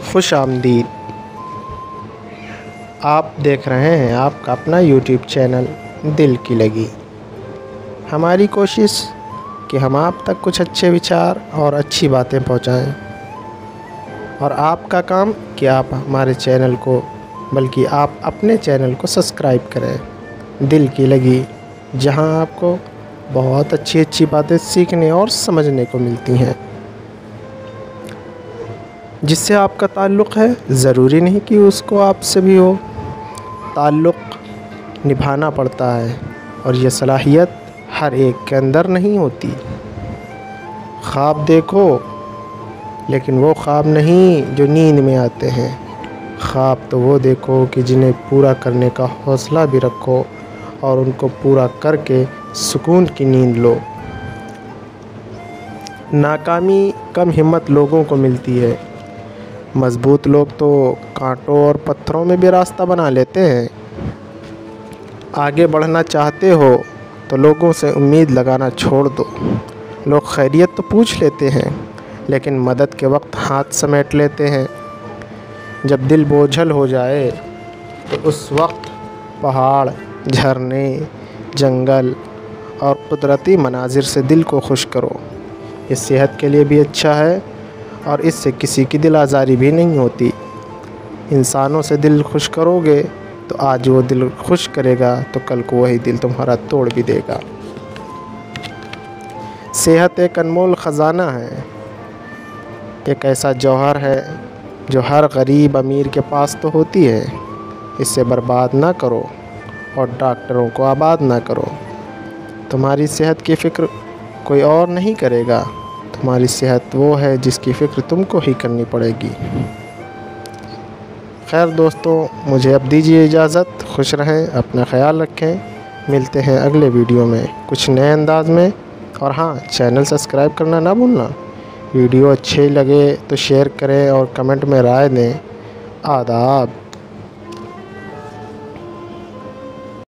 खुश आमदीद। आप देख रहे हैं आपका अपना यूट्यूब चैनल दिल की लगी। हमारी कोशिश कि हम आप तक कुछ अच्छे विचार और अच्छी बातें पहुंचाएं, और आपका काम कि आप हमारे चैनल को बल्कि आप अपने चैनल को सब्सक्राइब करें। दिल की लगी, जहां आपको बहुत अच्छी अच्छी बातें सीखने और समझने को मिलती हैं, जिससे आपका ताल्लुक़ है। ज़रूरी नहीं कि उसको आपसे भी हो, ताल्लुक़ निभाना पड़ता है और ये सलाहियत हर एक के अंदर नहीं होती। ख्वाब देखो, लेकिन वो ख्वाब नहीं जो नींद में आते हैं। ख्वाब तो वो देखो कि जिन्हें पूरा करने का हौसला भी रखो और उनको पूरा करके सुकून की नींद लो। नाकामी कम हिम्मत लोगों को मिलती है, मज़बूत लोग तो कांटों और पत्थरों में भी रास्ता बना लेते हैं। आगे बढ़ना चाहते हो तो लोगों से उम्मीद लगाना छोड़ दो। लोग खैरियत तो पूछ लेते हैं, लेकिन मदद के वक्त हाथ समेट लेते हैं। जब दिल बोझल हो जाए तो उस वक्त पहाड़, झरने, जंगल और कुदरती मनाजिर से दिल को खुश करो। ये सेहत के लिए भी अच्छा है और इससे किसी की दिल आज़ारी भी नहीं होती। इंसानों से दिल खुश करोगे तो आज वो दिल खुश करेगा तो कल को वही दिल तुम्हारा तोड़ भी देगा। सेहत एक अनमोल ख़जाना है, एक ऐसा जौहर है जो हर गरीब अमीर के पास तो होती है। इसे बर्बाद ना करो और डॉक्टरों को आबाद ना करो। तुम्हारी सेहत की फ़िक्र कोई और नहीं करेगा। तुम्हारी सेहत वो है जिसकी फ़िक्र तुमको ही करनी पड़ेगी। खैर दोस्तों, मुझे अब दीजिए इजाज़त। खुश रहें, अपना ख्याल रखें। मिलते हैं अगले वीडियो में कुछ नए अंदाज में। और हाँ, चैनल सब्सक्राइब करना ना भूलना। वीडियो अच्छे लगे तो शेयर करें और कमेंट में राय दें। आदाब।